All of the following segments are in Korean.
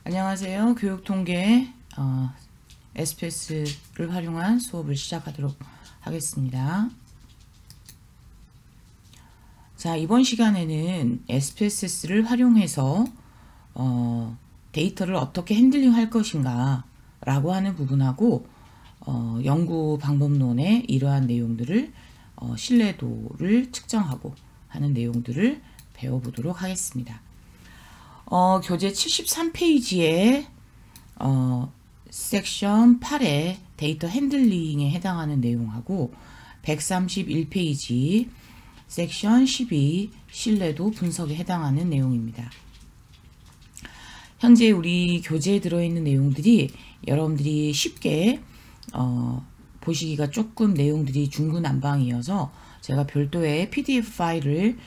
안녕하세요. 교육통계 SPS를 활용한 수업을 시작하도록 하겠습니다. 자, 이번 시간에는 SPSS를 활용해서 데이터를 어떻게 핸들링 할 것인가 라고 하는 부분하고 연구 방법론의 이러한 내용들을 신뢰도를 측정하고 하는 내용들을 배워보도록 하겠습니다. 교재 73페이지에 섹션 8의 데이터 핸들링에 해당하는 내용하고 131페이지 섹션 12 신뢰도 분석에 해당하는 내용입니다. 현재 우리 교재에 들어있는 내용들이 여러분들이 쉽게 보시기가 조금 내용들이 중구난방이어서 제가 별도의 PDF 파일을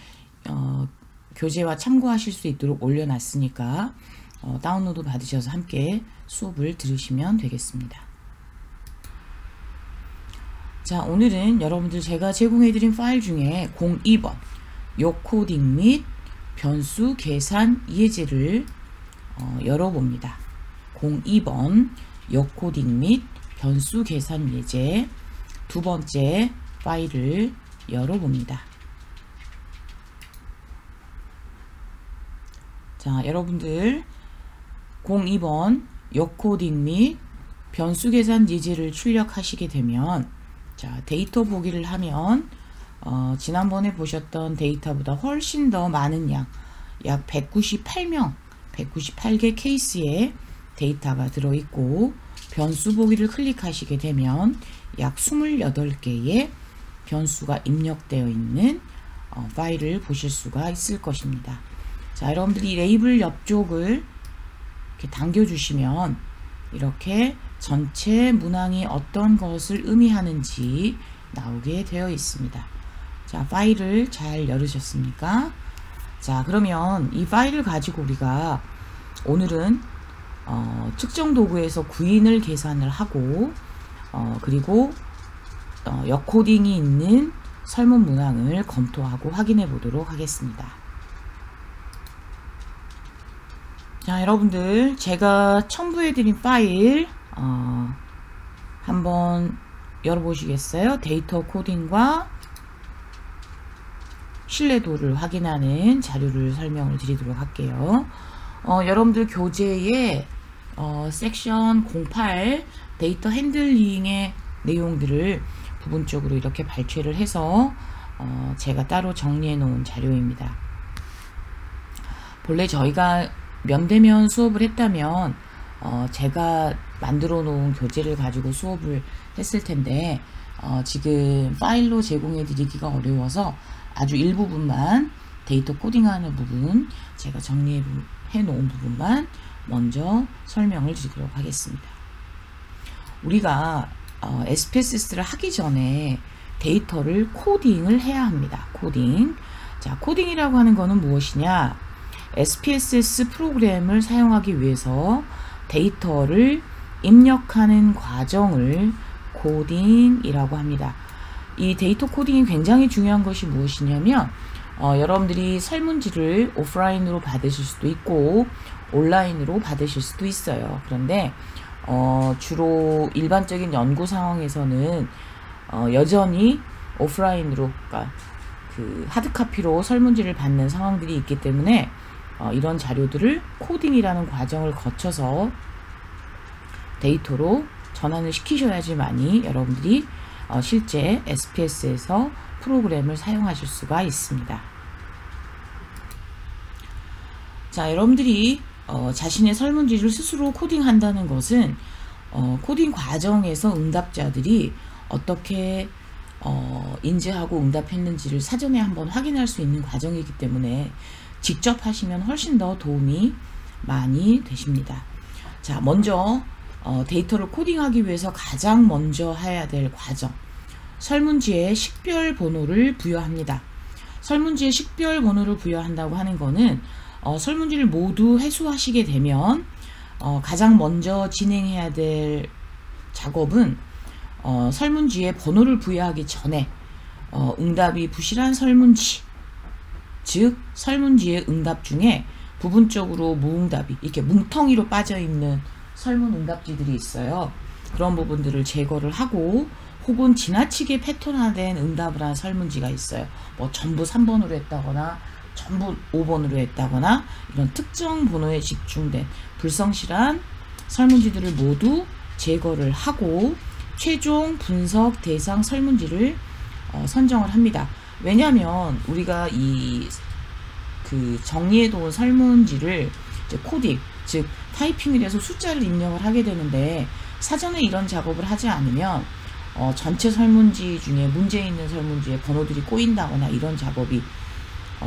교재와 참고하실 수 있도록 올려놨으니까 다운로드 받으셔서 함께 수업을 들으시면 되겠습니다. 자, 오늘은 여러분들 제가 제공해드린 파일 중에 02번 요코딩 및 변수 계산 예제를 열어봅니다. 02번 요코딩 및 변수 계산 예제 두 번째 파일을 열어봅니다. 자, 여러분들 02번 요코딩 및 변수 계산 예제를 출력하시게 되면 자, 데이터 보기를 하면 지난번에 보셨던 데이터보다 훨씬 더 많은 양, 약 198개 케이스의 데이터가 들어있고 변수 보기를 클릭하시게 되면 약 28개의 변수가 입력되어 있는 파일을 보실 수가 있을 것입니다. 자, 여러분들이 레이블 옆쪽을 이렇게 당겨주시면 이렇게 전체 문항이 어떤 것을 의미하는지 나오게 되어 있습니다. 자, 파일을 잘 열으셨습니까? 자, 그러면 이 파일을 가지고 우리가 오늘은 측정 도구에서 구인을 계산을 하고 그리고 역코딩이 있는 설문 문항을 검토하고 확인해 보도록 하겠습니다. 자, 여러분들 제가 첨부해드린 파일 한번 열어보시겠어요? 데이터 코딩과 신뢰도를 확인하는 자료를 설명을 드리도록 할게요. 여러분들 교재에 섹션 08 데이터 핸들링의 내용들을 부분적으로 이렇게 발췌를 해서 제가 따로 정리해 놓은 자료입니다. 본래 저희가 면대면 수업을 했다면 제가 만들어 놓은 교재를 가지고 수업을 했을 텐데 지금 파일로 제공해 드리기가 어려워서 아주 일부분만 데이터 코딩하는 부분 제가 정리해 놓은 부분만 먼저 설명을 드리도록 하겠습니다. 우리가 SPSS를 하기 전에 데이터를 코딩을 해야 합니다. 코딩. 자, 코딩이라고 하는 것은 무엇이냐? SPSS 프로그램을 사용하기 위해서 데이터를 입력하는 과정을 코딩이라고 합니다. 이 데이터 코딩이 굉장히 중요한 것이 무엇이냐면 여러분들이 설문지를 오프라인으로 받으실 수도 있고 온라인으로 받으실 수도 있어요. 그런데 주로 일반적인 연구 상황에서는 여전히 오프라인으로 그러니까 그 하드카피로 설문지를 받는 상황들이 있기 때문에 이런 자료들을 코딩이라는 과정을 거쳐서 데이터로 전환을 시키셔야지만이 여러분들이 실제 SPS에서 프로그램을 사용하실 수가 있습니다. 자, 여러분들이 자신의 설문지를 스스로 코딩한다는 것은 코딩 과정에서 응답자들이 어떻게 인지하고 응답했는지를 사전에 한번 확인할 수 있는 과정이기 때문에 직접 하시면 훨씬 더 도움이 많이 되십니다. 자, 먼저 데이터를 코딩하기 위해서 가장 먼저 해야 될 과정, 설문지에 식별 번호를 부여합니다. 설문지에 식별 번호를 부여한다고 하는 거는 설문지를 모두 회수하시게 되면 가장 먼저 진행해야 될 작업은 설문지에 번호를 부여하기 전에 응답이 부실한 설문지, 즉 설문지의 응답 중에 부분적으로 무응답이 이렇게 뭉텅이로 빠져있는 설문응답지들이 있어요. 그런 부분들을 제거를 하고 혹은 지나치게 패턴화된 응답을 한 설문지가 있어요. 뭐 전부 3번으로 했다거나 전부 5번으로 했다거나 이런 특정 번호에 집중된 불성실한 설문지들을 모두 제거를 하고 최종 분석 대상 설문지를 선정을 합니다. 왜냐하면 우리가 정리해놓은 설문지를 이제 코딩, 즉 타이핑을 해서 숫자를 입력을 하게 되는데 사전에 이런 작업을 하지 않으면 전체 설문지 중에 문제 있는 설문지에 번호들이 꼬인다거나 이런 작업이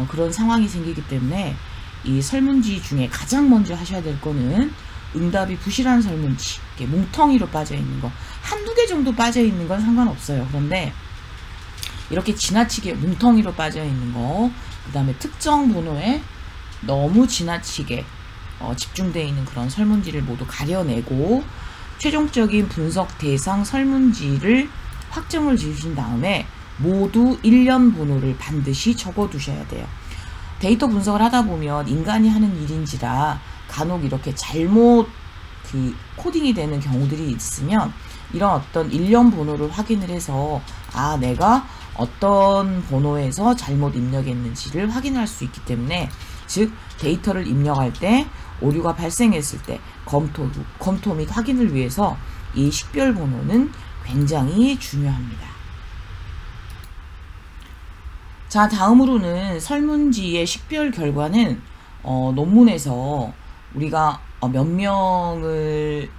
그런 상황이 생기기 때문에 이 설문지 중에 가장 먼저 하셔야 될 거는 응답이 부실한 설문지, 이렇게 뭉텅이로 빠져 있는 거, 한두 개 정도 빠져 있는 건 상관없어요. 그런데 이렇게 지나치게 뭉텅이로 빠져 있는 거, 그 다음에 특정 번호에 너무 지나치게 집중되어 있는 그런 설문지를 모두 가려내고 최종적인 분석 대상 설문지를 확정을 지으신 다음에 모두 1년 번호를 반드시 적어 두셔야 돼요. 데이터 분석을 하다 보면 인간이 하는 일인지라 간혹 이렇게 잘못 코딩이 되는 경우들이 있으면 이런 어떤 1년 번호를 확인을 해서 내가 어떤 번호에서 잘못 입력했는지를 확인할 수 있기 때문에, 즉 데이터를 입력할 때 오류가 발생했을 때 검토 및 확인을 위해서 이 식별 번호는 굉장히 중요합니다. 자, 다음으로는 설문지의 식별 결과는 논문에서 우리가 몇 명을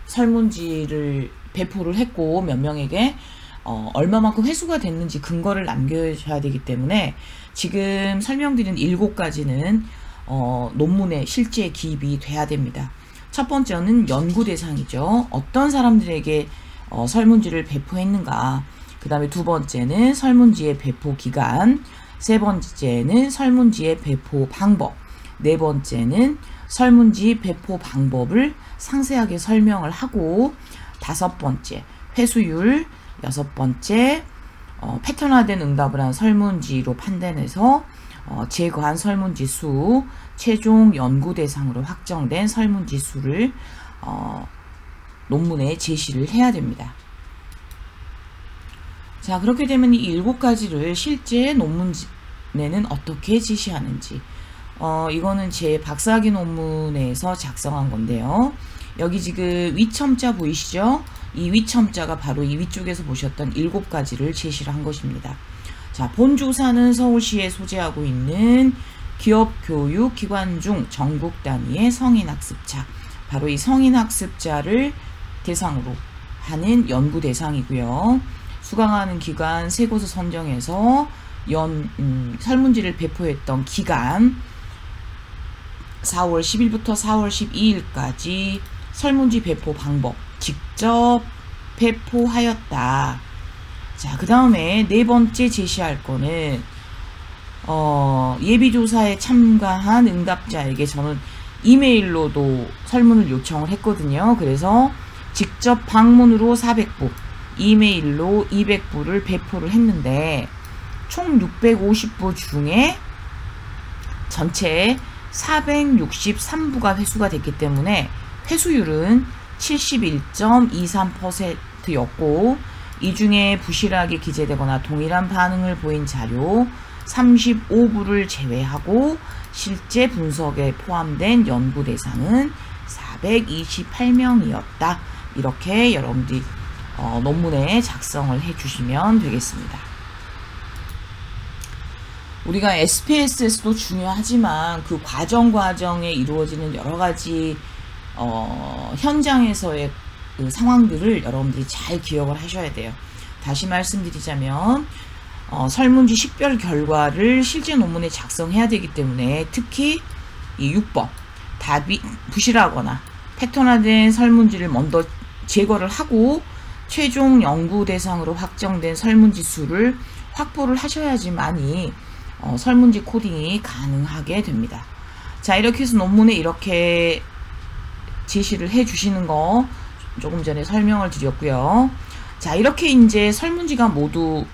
설문지를 배포를 했고 몇 명에게 얼마만큼 회수가 됐는지 근거를 남겨줘야 되기 때문에 지금 설명드린 7가지는 논문에 실제 기입이 돼야 됩니다. 첫 번째는 연구 대상이죠. 어떤 사람들에게 설문지를 배포했는가. 그 다음에 두 번째는 설문지의 배포 기간, 세 번째는 설문지의 배포 방법, 네 번째는 설문지 배포 방법을 상세하게 설명을 하고, 다섯 번째 회수율, 여섯 번째 패턴화된 응답을 한 설문지로 판단해서 제거한 설문지 수, 최종 연구 대상으로 확정된 설문지 수를 논문에 제시를 해야 됩니다. 자, 그렇게 되면 이 7가지를 실제 논문에는 어떻게 제시하는지, 이거는 제 박사학위 논문에서 작성한 건데요. 여기 지금 위첨자 보이시죠? 이 위첨자가 바로 이 위쪽에서 보셨던 7가지를 제시를 한 것입니다. 자, 본조사는 서울시에 소재하고 있는 기업교육기관 중 전국 단위의 성인학습자, 바로 이 성인학습자를 대상으로 하는 연구 대상이고요. 수강하는 기간 3곳을 선정해서 설문지를 배포했던 기간 4월 10일부터 4월 12일까지 설문지 배포 방법 직접 배포하였다. 자, 그 다음에 네 번째 제시할 거는 예비조사에 참가한 응답자에게 저는 이메일로도 설문을 요청을 했거든요. 그래서 직접 방문으로 400부, 이메일로 200부를 배포를 했는데 총 650부 중에 전체 463부가 회수가 됐기 때문에 회수율은 71.23%였고 이 중에 부실하게 기재되거나 동일한 반응을 보인 자료 35부를 제외하고 실제 분석에 포함된 연구 대상은 428명이었다. 이렇게 여러분들이 논문에 작성을 해주시면 되겠습니다. 우리가 SPSS도 중요하지만 그 과정에 이루어지는 여러가지 현장에서의 그 상황들을 여러분들이 잘 기억을 하셔야 돼요. 다시 말씀드리자면 설문지 식별 결과를 실제 논문에 작성해야 되기 때문에 특히 이 6번 답이 부실하거나 패턴화된 설문지를 먼저 제거를 하고 최종 연구 대상으로 확정된 설문지 수를 확보를 하셔야지만이 설문지 코딩이 가능하게 됩니다. 자, 이렇게 해서 논문에 이렇게 제시를 해 주시는 거 조금 전에 설명을 드렸고요. 자, 이렇게 이제 설문지가 모두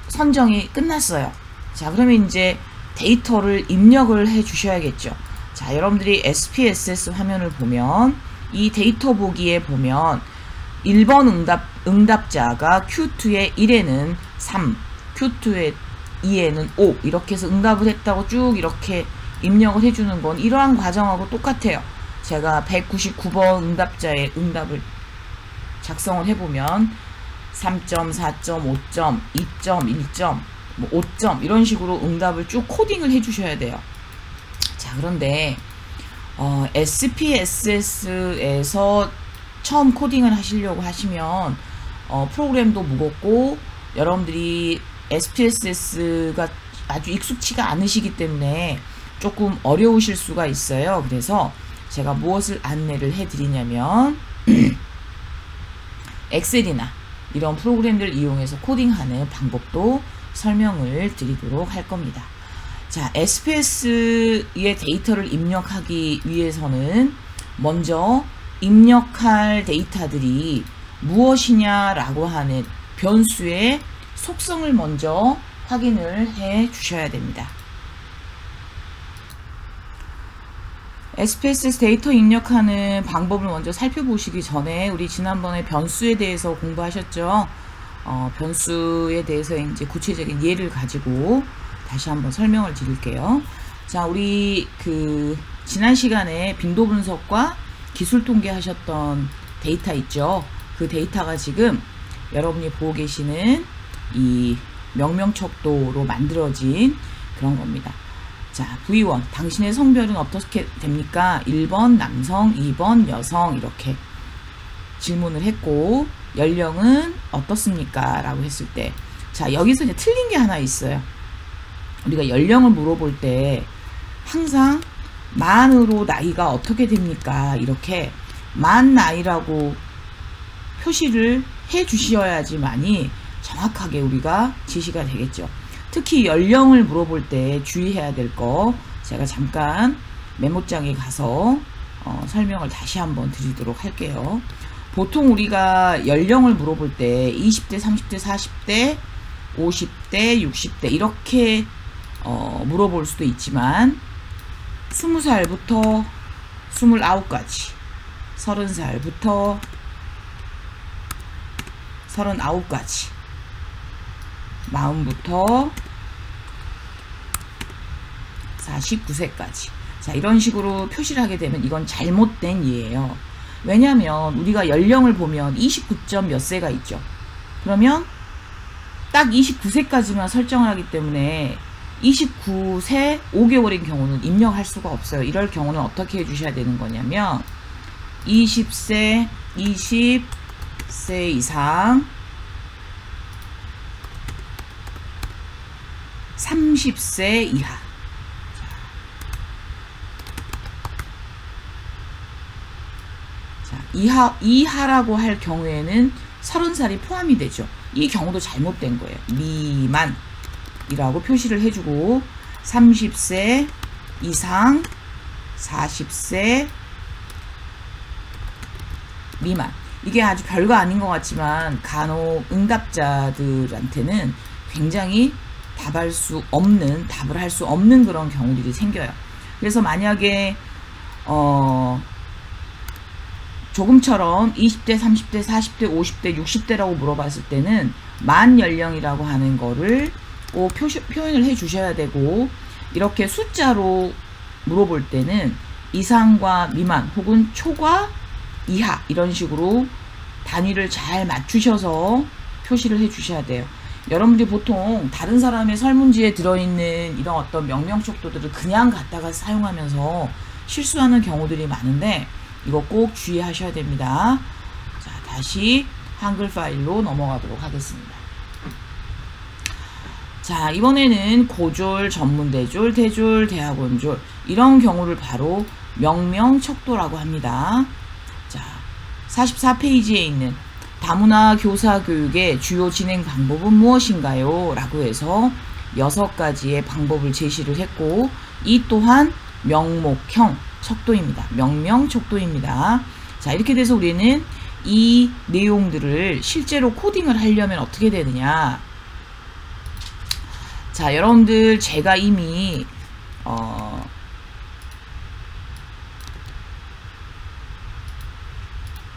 선정이 끝났어요. 자, 그러면 이제 데이터를 입력을 해 주셔야겠죠. 자, 여러분들이 SPSS 화면을 보면 이 데이터 보기에 보면 1번 응답자가 Q2의 1에는 3, Q2의 2에는 5 이렇게 해서 응답을 했다고 쭉 이렇게 입력을 해주는 건 이러한 과정하고 똑같아요. 제가 199번 응답자의 응답을 작성을 해보면 3점, 4점, 5점, 2점, 1점, 뭐 5점 이런 식으로 응답을 쭉 코딩을 해주셔야 돼요. 자, 그런데 SPSS에서 처음 코딩을 하시려고 하시면 프로그램도 무겁고 여러분들이 SPSS가 아주 익숙치가 않으시기 때문에 조금 어려우실 수가 있어요. 그래서 제가 무엇을 안내를 해드리냐면 엑셀이나 이런 프로그램들을 이용해서 코딩하는 방법도 설명을 드리도록 할 겁니다. 자, SPS의 데이터를 입력하기 위해서는 먼저 입력할 데이터들이 무엇이냐라고 하는 변수의 속성을 먼저 확인을 해 주셔야 됩니다. SPSS 데이터 입력하는 방법을 먼저 살펴보시기 전에 우리 지난번에 변수에 대해서 공부하셨죠? 변수에 대해서 이제 구체적인 예를 가지고 다시 한번 설명을 드릴게요. 자, 우리 지난 시간에 빈도 분석과 기술 통계 하셨던 데이터 있죠? 그 데이터가 지금 여러분이 보고 계시는 이 명명척도로 만들어진 그런 겁니다. 자, V1 당신의 성별은 어떻게 됩니까? 1번 남성, 2번 여성 이렇게 질문을 했고 연령은 어떻습니까? 라고 했을 때 자, 여기서 이제 틀린 게 하나 있어요. 우리가 연령을 물어볼 때 항상 만으로 나이가 어떻게 됩니까? 이렇게 만 나이라고 표시를 해 주셔야지만이 정확하게 우리가 지시가 되겠죠. 특히 연령을 물어볼 때 주의해야 될 거 제가 잠깐 메모장에 가서 설명을 다시 한번 드리도록 할게요. 보통 우리가 연령을 물어볼 때 20대, 30대, 40대, 50대, 60대 이렇게 물어볼 수도 있지만 20살부터 29까지 30살부터 39까지 40부터 49세까지 자, 이런 식으로 표시를 하게 되면 이건 잘못된 예예요. 왜냐하면 우리가 연령을 보면 29점 몇 세가 있죠. 그러면 딱 29세까지만 설정을 하기 때문에 29세 5개월인 경우는 입력할 수가 없어요. 이럴 경우는 어떻게 해주셔야 되는 거냐면 20세, 20세 이상 30세 이하 자, 이하라고 할 경우에는 30살이 포함이 되죠. 이 경우도 잘못된 거예요. 미만이라고 표시를 해주고 30세 이상 40세 미만 이게 아주 별거 아닌 것 같지만 간혹 응답자들한테는 굉장히 답을 할 수 없는 그런 경우들이 생겨요. 그래서 만약에 조금처럼 20대, 30대, 40대, 50대, 60대라고 물어봤을 때는 만 연령이라고 하는 거를 꼭 표현을 해 주셔야 되고 이렇게 숫자로 물어볼 때는 이상과 미만 혹은 초과 이하 이런 식으로 단위를 잘 맞추셔서 표시를 해 주셔야 돼요. 여러분들이 보통 다른 사람의 설문지에 들어있는 이런 어떤 명명척도들을 그냥 갖다가 사용하면서 실수하는 경우들이 많은데 이거 꼭 주의하셔야 됩니다. 자, 다시 한글 파일로 넘어가도록 하겠습니다. 자, 이번에는 고졸, 전문대졸, 대졸, 대학원졸 이런 경우를 바로 명명척도라고 합니다. 자, 44페이지에 있는 다문화 교사 교육의 주요 진행 방법은 무엇인가요? 라고 해서 6가지의 방법을 제시를 했고 이 또한 명목형 척도입니다. 명명 척도입니다. 자, 이렇게 돼서 우리는 이 내용들을 실제로 코딩을 하려면 어떻게 되느냐. 자, 여러분들 제가 이미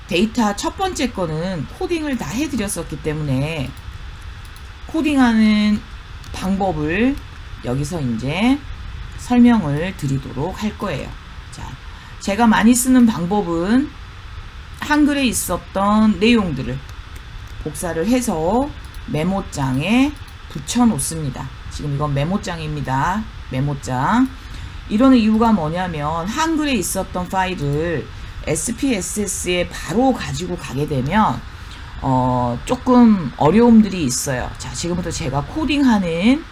데이터 첫 번째 거는 코딩을 다 해드렸었기 때문에 코딩하는 방법을 여기서 이제 설명을 드리도록 할 거예요. 자, 제가 많이 쓰는 방법은 한글에 있었던 내용들을 복사를 해서 메모장에 붙여 놓습니다. 지금 이건 메모장입니다. 메모장. 이러는 이유가 뭐냐면 한글에 있었던 파일을 SPSS에 바로 가지고 가게 되면 조금 어려움들이 있어요. 자, 지금부터 제가 코딩하는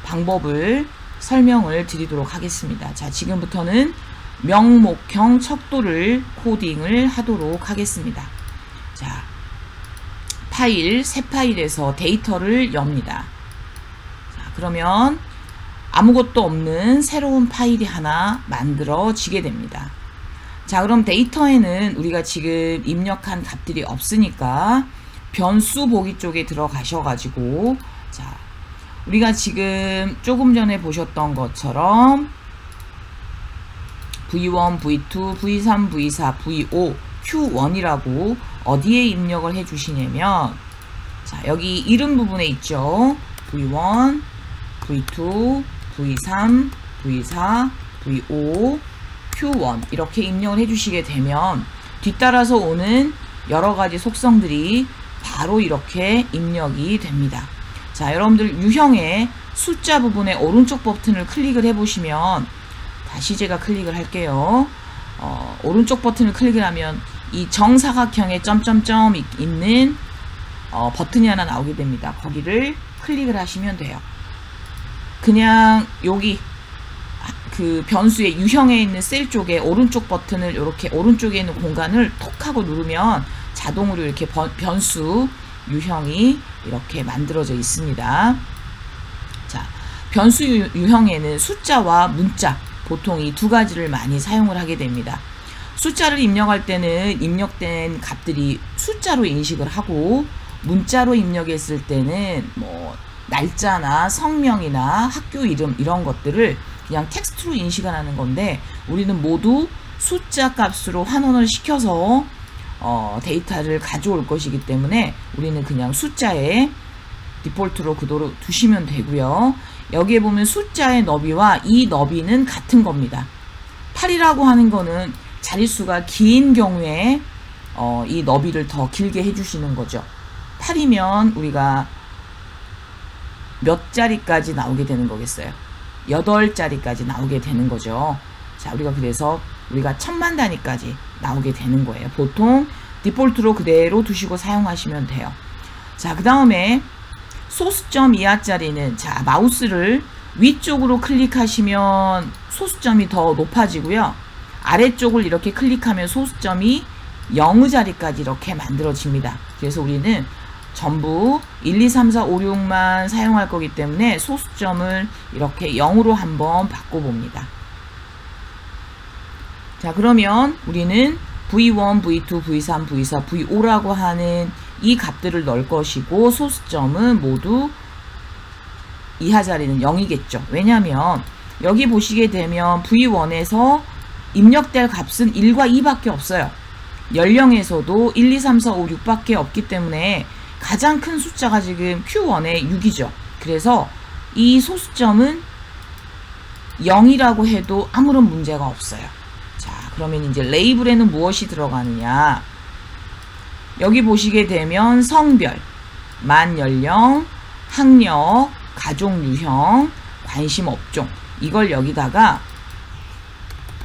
방법을 설명을 드리도록 하겠습니다. 자, 지금부터는 명목형 척도를 코딩을 하도록 하겠습니다. 자, 새 파일에서 데이터를 엽니다. 자, 그러면 아무것도 없는 새로운 파일이 하나 만들어지게 됩니다. 자, 그럼 데이터에는 우리가 지금 입력한 값들이 없으니까 변수 보기 쪽에 들어가셔가지고, 자, 우리가 지금 조금 전에 보셨던 것처럼 V1, V2, V3, V4, V5, Q1이라고 어디에 입력을 해 주시냐면, 자, 여기 이름 부분에 있죠. V1, V2, V3, V4, V5, Q1 이렇게 입력을 해 주시게 되면 뒤따라서 오는 여러가지 속성들이 바로 이렇게 입력이 됩니다. 자, 여러분들 유형의 숫자 부분에 오른쪽 버튼을 클릭을 해 보시면, 다시 제가 클릭을 할게요. 오른쪽 버튼을 클릭을 하면 이 정사각형에 점점점 있는 버튼이 하나 나오게 됩니다. 거기를 클릭을 하시면 돼요. 그냥 여기 그 변수의 유형에 있는 셀 쪽에 오른쪽 버튼을 이렇게 오른쪽에 있는 공간을 톡 하고 누르면 자동으로 이렇게 변수 유형이 이렇게 만들어져 있습니다. 자, 변수 유형에는 숫자와 문자, 보통 이 두 가지를 많이 사용을 하게 됩니다. 숫자를 입력할 때는 입력된 값들이 숫자로 인식을 하고, 문자로 입력했을 때는 뭐 날짜나 성명이나 학교 이름 이런 것들을 그냥 텍스트로 인식을 하는 건데, 우리는 모두 숫자 값으로 환원을 시켜서 데이터를 가져올 것이기 때문에 우리는 그냥 숫자에 디폴트로 그대로 두시면 되고요. 여기에 보면 숫자의 너비와 이 너비는 같은 겁니다. 8이라고 하는 거는 자릿수가 긴 경우에 이 너비를 더 길게 해주시는 거죠. 8이면 우리가 몇 자리까지 나오게 되는 거겠어요? 8자리까지 나오게 되는 거죠. 자, 그래서 우리가 1000만 단위까지 나오게 되는 거예요. 보통 디폴트로 그대로 두시고 사용하시면 돼요. 자, 그 다음에 소수점 이하짜리는, 자, 마우스를 위쪽으로 클릭하시면 소수점이 더 높아지고요. 아래쪽을 이렇게 클릭하면 소수점이 0의 자리까지 이렇게 만들어집니다. 그래서 우리는 전부 1, 2, 3, 4, 5, 6만 사용할 거기 때문에 소수점을 이렇게 0으로 한번 바꿔봅니다. 자, 그러면 우리는 V1, V2, V3, V4, V5라고 하는 이 값들을 넣을 것이고, 소수점은 모두 이하 자리는 0이겠죠. 왜냐하면 여기 보시게 되면 V1에서 입력될 값은 1과 2밖에 없어요. 연령에서도 1, 2, 3, 4, 5, 6밖에 없기 때문에 가장 큰 숫자가 지금 Q1의 6이죠. 그래서 이 소수점은 0이라고 해도 아무런 문제가 없어요. 자, 그러면 이제 레이블에는 무엇이 들어가느냐. 여기 보시게 되면 성별, 만 연령, 학력, 가족 유형, 관심 업종, 이걸 여기다가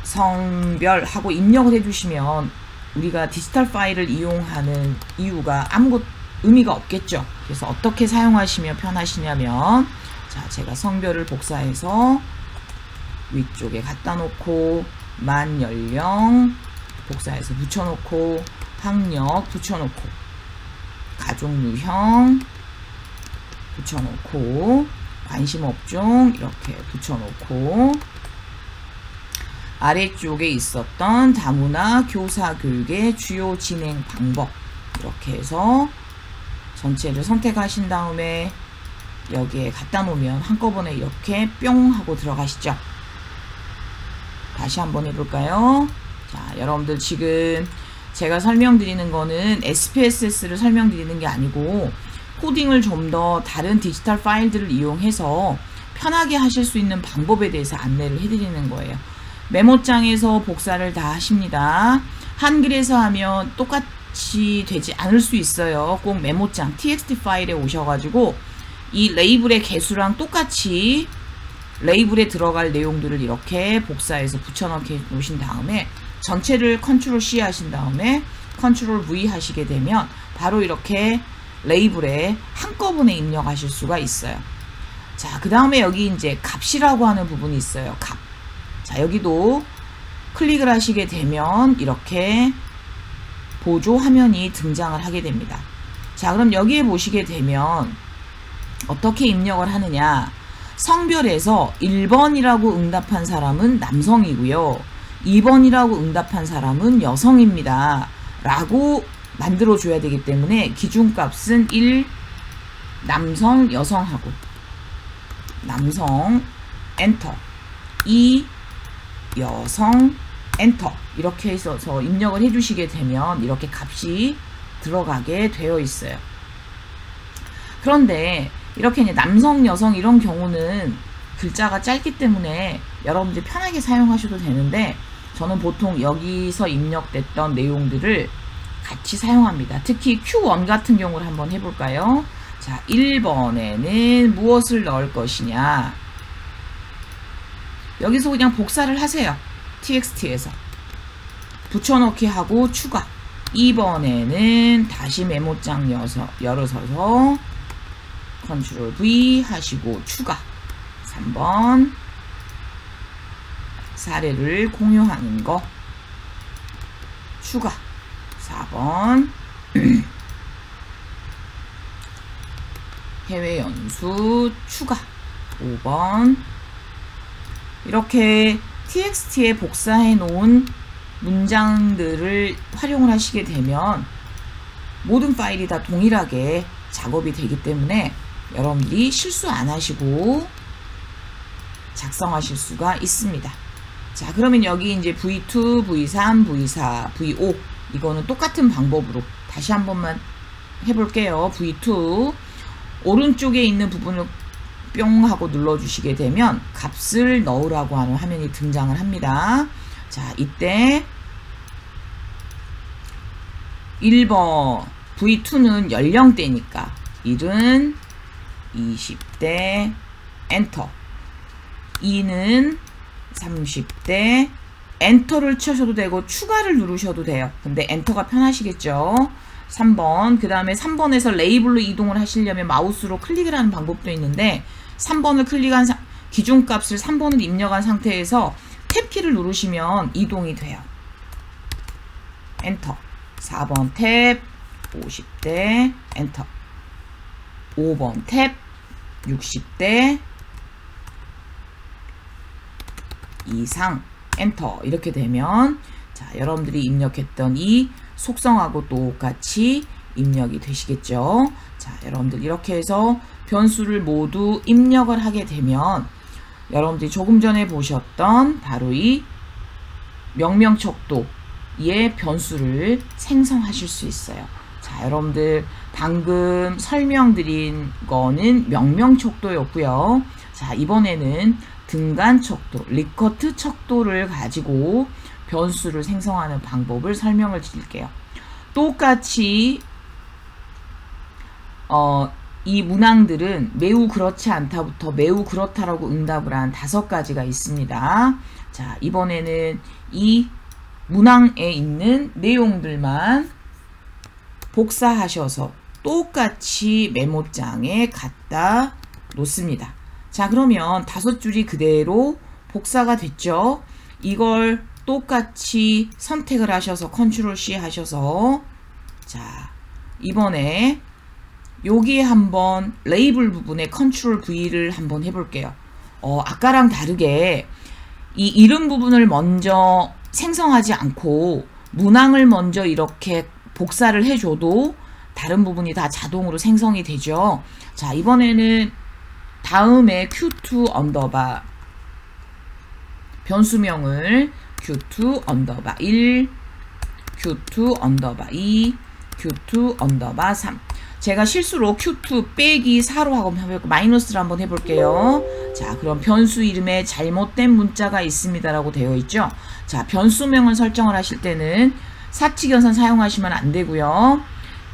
성별하고 입력을 해주시면 우리가 디지털 파일을 이용하는 이유가 아무것도 의미가 없겠죠. 그래서 어떻게 사용하시면 편하시냐면, 자, 제가 성별을 복사해서 위쪽에 갖다 놓고, 만 연령 복사해서 붙여놓고, 학력 붙여놓고, 가족 유형 붙여놓고, 관심 업종 이렇게 붙여놓고, 아래쪽에 있었던 다문화 교사 교육의 주요 진행 방법 이렇게 해서 전체를 선택하신 다음에 여기에 갖다 놓으면 한꺼번에 이렇게 뿅 하고 들어가시죠. 다시 한번 해볼까요? 자, 여러분들 지금 제가 설명드리는 거는 SPSS를 설명드리는 게 아니고 코딩을 좀 더 다른 디지털 파일들을 이용해서 편하게 하실 수 있는 방법에 대해서 안내를 해드리는 거예요. 메모장에서 복사를 다 하십니다. 한글에서 하면 똑같이 되지 않을 수 있어요. 꼭 메모장 txt 파일에 오셔가지고 이 레이블의 개수랑 똑같이 레이블에 들어갈 내용들을 이렇게 복사해서 붙여넣기 놓으신 다음에 전체를 컨트롤 C 하신 다음에 컨트롤 V 하시게 되면 바로 이렇게 레이블에 한꺼번에 입력하실 수가 있어요. 자, 그 다음에 여기 이제 값이라고 하는 부분이 있어요. 값. 자, 여기도 클릭을 하시게 되면 이렇게 보조 화면이 등장을 하게 됩니다. 자, 그럼 여기에 보시게 되면 어떻게 입력을 하느냐. 성별에서 1번이라고 응답한 사람은 남성이고요. 2번이라고 응답한 사람은 여성입니다. 라고 만들어줘야 되기 때문에 기준값은 1, 남성, 여성하고 남성, 엔터 2, 여성, 엔터 이렇게 해서 입력을 해주시게 되면 이렇게 값이 들어가게 되어 있어요. 그런데 이렇게 이제 남성, 여성 이런 경우는 글자가 짧기 때문에 여러분들이 편하게 사용하셔도 되는데 저는 보통 여기서 입력됐던 내용들을 같이 사용합니다. 특히 Q1 같은 경우를 한번 해볼까요? 자, 1번에는 무엇을 넣을 것이냐. 여기서 그냥 복사를 하세요. txt에서. 붙여넣기 하고 추가. 2번에는 다시 메모장 열어서서 컨트롤 V 하시고 추가. 3번 사례를 공유하는 거 추가. 4번 해외 연수 추가. 5번 이렇게 txt에 복사해 놓은 문장들을 활용을 하시게 되면 모든 파일이 다 동일하게 작업이 되기 때문에 여러분들이 실수 안 하시고 작성하실 수가 있습니다. 자, 그러면 여기 이제 V2, V3, V4, V5 이거는 똑같은 방법으로 다시 한 번만 해볼게요. V2 오른쪽에 있는 부분을 뿅 하고 눌러주시게 되면 값을 넣으라고 하는 화면이 등장을 합니다. 자, 이때 1번 V2는 연령대니까 1은 20대 엔터 2는 30대 엔터를 쳐셔도 되고 추가를 누르셔도 돼요. 근데 엔터가 편하시겠죠. 3번 그 다음에 3번에서 레이블로 이동을 하시려면 마우스로 클릭을 하는 방법도 있는데 3번을 클릭한 기준값을 3번을 입력한 상태에서 탭키를 누르시면 이동이 돼요. 엔터 4번 탭 50대 엔터 5번 탭 60대 이상 엔터 이렇게 되면 자, 여러분들이 입력했던 이 속성하고 똑같이 입력이 되시겠죠. 자, 여러분들 이렇게 해서 변수를 모두 입력을 하게 되면 여러분들이 조금 전에 보셨던 바로 이 명명척도의 변수를 생성하실 수 있어요. 자, 여러분들 방금 설명드린 거는 명명척도였고요. 자, 이번에는 등간척도, 리커트 척도를 가지고 변수를 생성하는 방법을 설명을 드릴게요. 똑같이 이 문항들은 매우 그렇지 않다부터 매우 그렇다라고 응답을 한 5가지가 있습니다. 자, 이번에는 이 문항에 있는 내용들만 복사하셔서 똑같이 메모장에 갖다 놓습니다. 자, 그러면 5줄이 그대로 복사가 됐죠. 이걸 똑같이 선택을 하셔서 컨트롤 C 하셔서 자, 이번에 여기에 한번 레이블 부분에 컨트롤 V를 한번 해볼게요. 아까랑 다르게 이 이름 부분을 먼저 생성하지 않고 문항을 먼저 이렇게 복사를 해줘도 다른 부분이 다 자동으로 생성이 되죠. 자, 이번에는 다음에 q2 언더바 변수명을 q2 언더바 1, q2 언더바 2, q2 언더바 3. 제가 실수로 q2 빼기 4로 하고 마이너스를 한번 해볼게요. 자, 그럼 변수 이름에 잘못된 문자가 있습니다 라고 되어 있죠. 자, 변수명을 설정을 하실 때는 사칙연산 사용하시면 안 되고요.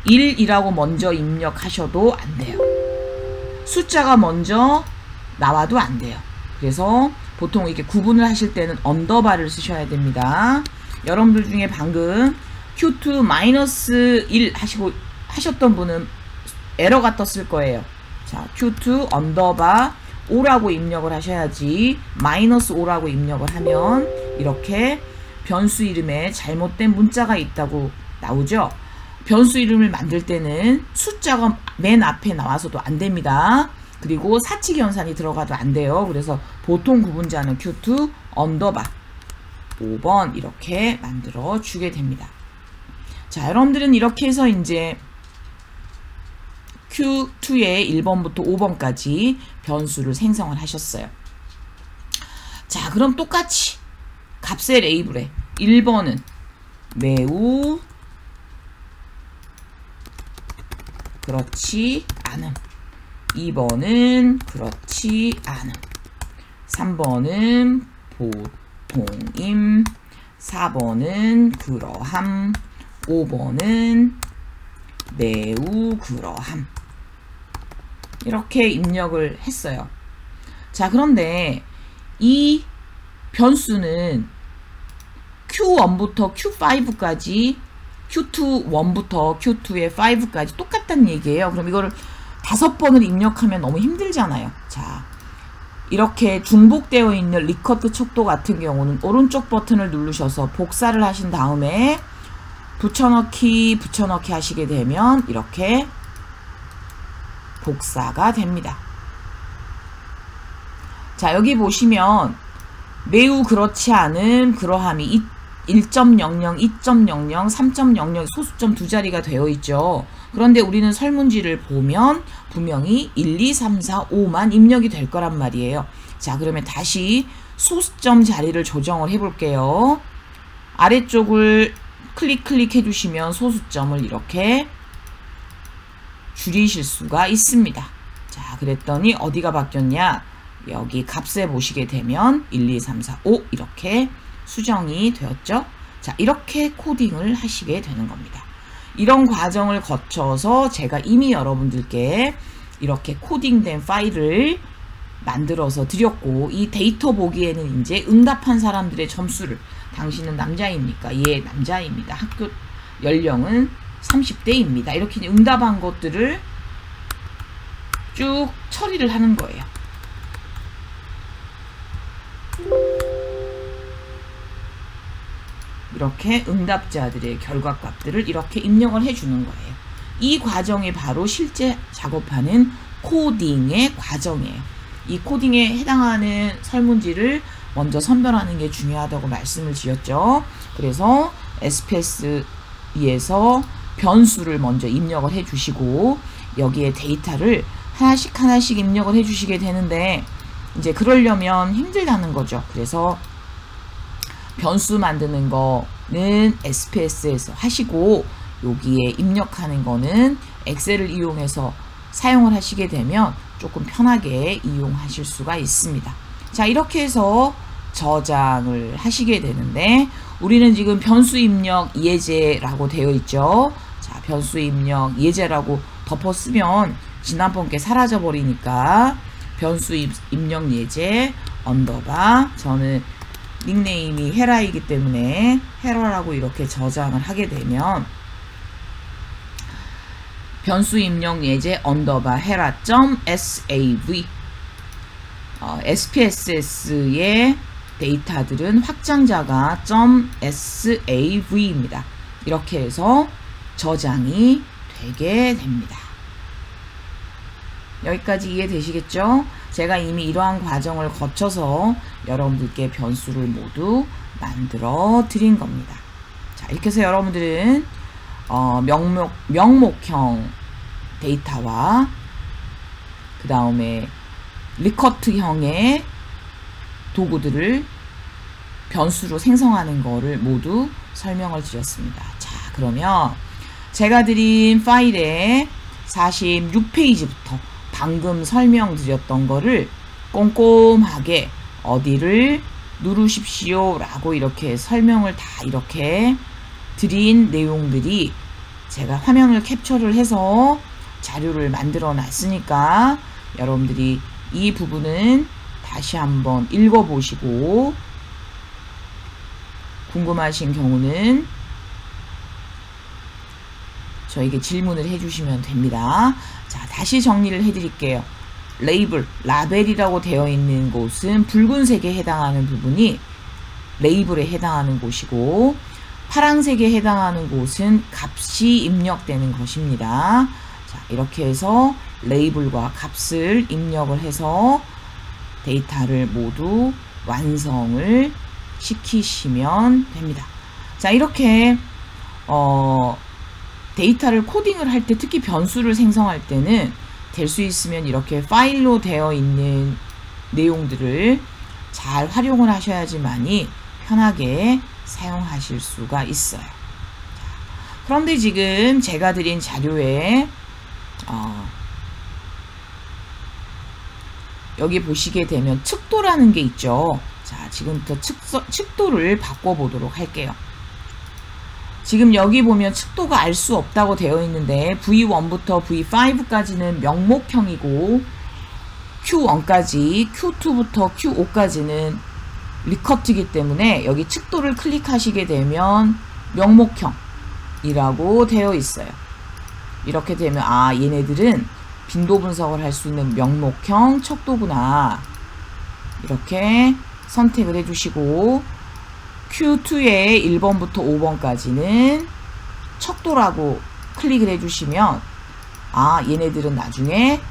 1이라고 먼저 입력하셔도 안 돼요. 숫자가 먼저 나와도 안 돼요. 그래서 보통 이렇게 구분을 하실 때는 언더바를 쓰셔야 됩니다. 여러분들 중에 방금 q2-1 하셨던 분은 에러가 떴을 거예요. 자, q2 언더바 5라고 입력을 하셔야지 -5라고 입력을 하면 이렇게 변수 이름에 잘못된 문자가 있다고 나오죠. 변수 이름을 만들 때는 숫자가 맨 앞에 나와서도 안 됩니다. 그리고 사칙 연산이 들어가도 안 돼요. 그래서 보통 구분자는 q2 언더바 5번 이렇게 만들어 주게 됩니다. 자, 여러분들은 이렇게 해서 이제 q2의 1번부터 5번까지 변수를 생성을 하셨어요. 자, 그럼 똑같이 값의 레이블에 1번은 매우 그렇지 않음, 2번은 그렇지 않음, 3번은 보통임, 4번은 그러함, 5번은 매우 그러함. 이렇게 입력을 했어요. 자, 그런데 이 변수는 Q1부터 Q5까지 Q2 1부터 Q2의 5까지 똑같다는 얘기예요. 그럼 이거를 5번을 입력하면 너무 힘들잖아요. 자, 이렇게 중복되어 있는 리커트 척도 같은 경우는 오른쪽 버튼을 누르셔서 복사를 하신 다음에 붙여넣기 하시게 되면 이렇게 복사가 됩니다. 자, 여기 보시면 매우 그렇지 않은 그러함이 1.00, 2.00, 3.00 소수점 두 자리가 되어 있죠. 그런데 우리는 설문지를 보면 분명히 1, 2, 3, 4, 5만 입력이 될 거란 말이에요. 자, 그러면 다시 소수점 자리를 조정을 해 볼게요. 아래쪽을 클릭해 주시면 소수점을 이렇게 줄이실 수가 있습니다. 자, 그랬더니 어디가 바뀌었냐? 여기 값에 보시게 되면 1, 2, 3, 4, 5 이렇게 수정이 되었죠. 자, 이렇게 코딩을 하시게 되는 겁니다. 이런 과정을 거쳐서 제가 이미 여러분들께 이렇게 코딩된 파일을 만들어서 드렸고, 이 데이터 보기에는 이제 응답한 사람들의 점수를, 당신은 남자입니까? 예, 남자입니다. 학교 연령은 30대입니다. 이렇게 응답한 것들을 쭉 처리를 하는 거예요. 이렇게 응답자들의 결과값들을 이렇게 입력을 해주는 거예요. 이 과정이 바로 실제 작업하는 코딩의 과정이에요. 이 코딩에 해당하는 설문지를 먼저 선별하는 게 중요하다고 말씀을 드렸죠. 그래서 SPSE에서 변수를 먼저 입력을 해주시고 여기에 데이터를 하나씩 입력을 해주시게 되는데, 이제 그러려면 힘들다는 거죠. 그래서 변수 만드는 거는 SPS에서 하시고 여기에 입력하는 거는 엑셀을 이용해서 사용을 하시게 되면 조금 편하게 이용하실 수가 있습니다. 자, 이렇게 해서 저장을 하시게 되는데, 우리는 지금 변수 입력 예제라고 되어 있죠. 자, 변수 입력 예제라고 덮어 쓰면 지난번 게 사라져 버리니까 변수 입력 예제 언더바, 저는 닉네임이 헤라이기 때문에 헤라라고 이렇게 저장을 하게 되면 변수 입력 예제 언더바 헤라.sav SPSS의 데이터들은 확장자가 .sav입니다. 이렇게 해서 저장이 되게 됩니다. 여기까지 이해되시겠죠? 제가 이미 이러한 과정을 거쳐서 여러분들께 변수를 모두 만들어 드린 겁니다. 자, 이렇게 해서 여러분들은 명목형 데이터와 그 다음에 리커트형의 도구들을 변수로 생성하는 거를 모두 설명을 드렸습니다. 자, 그러면 제가 드린 파일의 46페이지부터 방금 설명드렸던 거를 꼼꼼하게 어디를 누르십시오 라고 이렇게 설명을 다 이렇게 드린 내용들이 제가 화면을 캡처를 해서 자료를 만들어 놨으니까 여러분들이 이 부분은 다시 한번 읽어보시고 궁금하신 경우는 저에게 질문을 해주시면 됩니다. 자, 다시 정리를 해드릴게요. 레이블, 라벨이라고 되어 있는 곳은 붉은색에 해당하는 부분이 레이블에 해당하는 곳이고 파란색에 해당하는 곳은 값이 입력되는 것입니다. 자, 이렇게 해서 레이블과 값을 입력을 해서 데이터를 모두 완성을 시키시면 됩니다. 자, 이렇게 데이터를 코딩을 할 때, 특히 변수를 생성할 때는 될 수 있으면 이렇게 파일로 되어 있는 내용들을 잘 활용을 하셔야지만이 편하게 사용하실 수가 있어요. 자, 그런데 지금 제가 드린 자료에 여기 보시게 되면 측도라는 게 있죠. 자, 지금부터 측도를 바꿔보도록 할게요. 지금 여기 보면 측도가 알 수 없다고 되어 있는데 V1부터 V5까지는 명목형이고 Q1까지, Q2부터 Q5까지는 리커트이기 때문에 여기 측도를 클릭하시게 되면 명목형이라고 되어 있어요. 이렇게 되면 아, 얘네들은 빈도 분석을 할 수 있는 명목형 척도구나. 이렇게 선택을 해주시고 Q2의 1번부터 5번까지는 척도라고 클릭을 해주시면 아, 얘네들은 나중에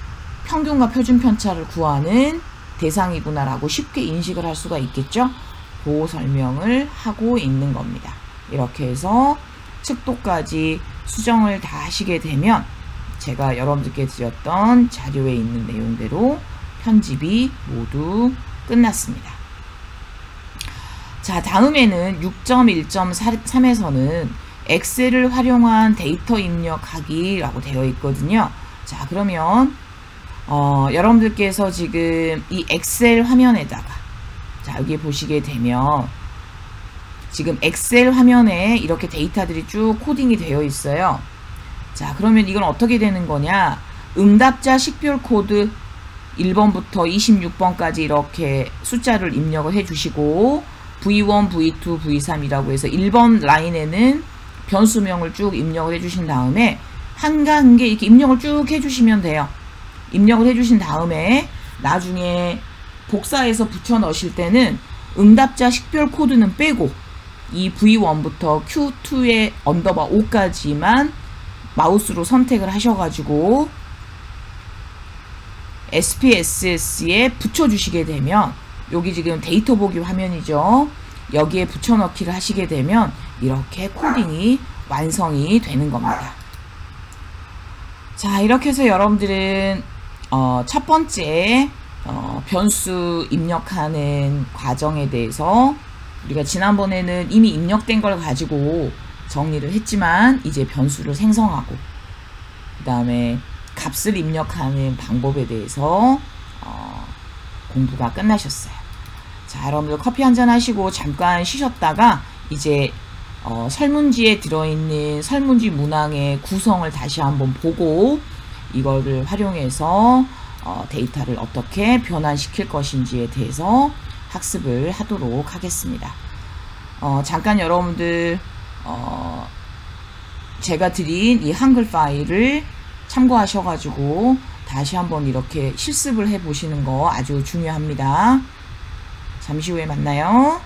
평균과 표준 편차를 구하는 대상이구나 라고 쉽게 인식을 할 수가 있겠죠. 그 설명을 하고 있는 겁니다. 이렇게 해서 측도까지 수정을 다 하시게 되면 제가 여러분들께 드렸던 자료에 있는 내용대로 편집이 모두 끝났습니다. 자, 다음에는 6.1.3에서는 엑셀을 활용한 데이터 입력하기라고 되어 있거든요. 자, 그러면 여러분들께서 지금 이 엑셀 화면에다가 자, 여기 보시게 되면 지금 엑셀 화면에 이렇게 데이터들이 쭉 코딩이 되어 있어요. 자, 그러면 이건 어떻게 되는 거냐? 응답자 식별 코드 1번부터 26번까지 이렇게 숫자를 입력을 해 주시고 V1, V2, V3이라고 해서 1번 라인에는 변수명을 쭉 입력을 해 주신 다음에 한 개 이렇게 입력을 쭉 해 주시면 돼요. 입력을 해 주신 다음에 나중에 복사해서 붙여 넣으실 때는 응답자 식별 코드는 빼고 이 V1부터 Q2의 언더바 5까지만 마우스로 선택을 하셔가지고 SPSS에 붙여주시게 되면 여기 지금 데이터 보기 화면이죠. 여기에 붙여넣기를 하시게 되면 이렇게 코딩이 완성이 되는 겁니다. 자, 이렇게 해서 여러분들은 첫 번째 변수 입력하는 과정에 대해서 우리가 지난번에는 이미 입력된 걸 가지고 정리를 했지만 이제 변수를 생성하고 그 다음에 값을 입력하는 방법에 대해서 공부가 끝나셨어요. 자, 여러분들 커피 한잔 하시고 잠깐 쉬셨다가 이제 설문지에 들어있는 설문지 문항의 구성을 다시 한번 보고 이거를 활용해서 데이터를 어떻게 변환시킬 것인지에 대해서 학습을 하도록 하겠습니다. 잠깐 여러분들 제가 드린 이 한글 파일을 참고하셔가지고 다시 한번 이렇게 실습을 해 보시는 거 아주 중요합니다. 잠시 후에 만나요.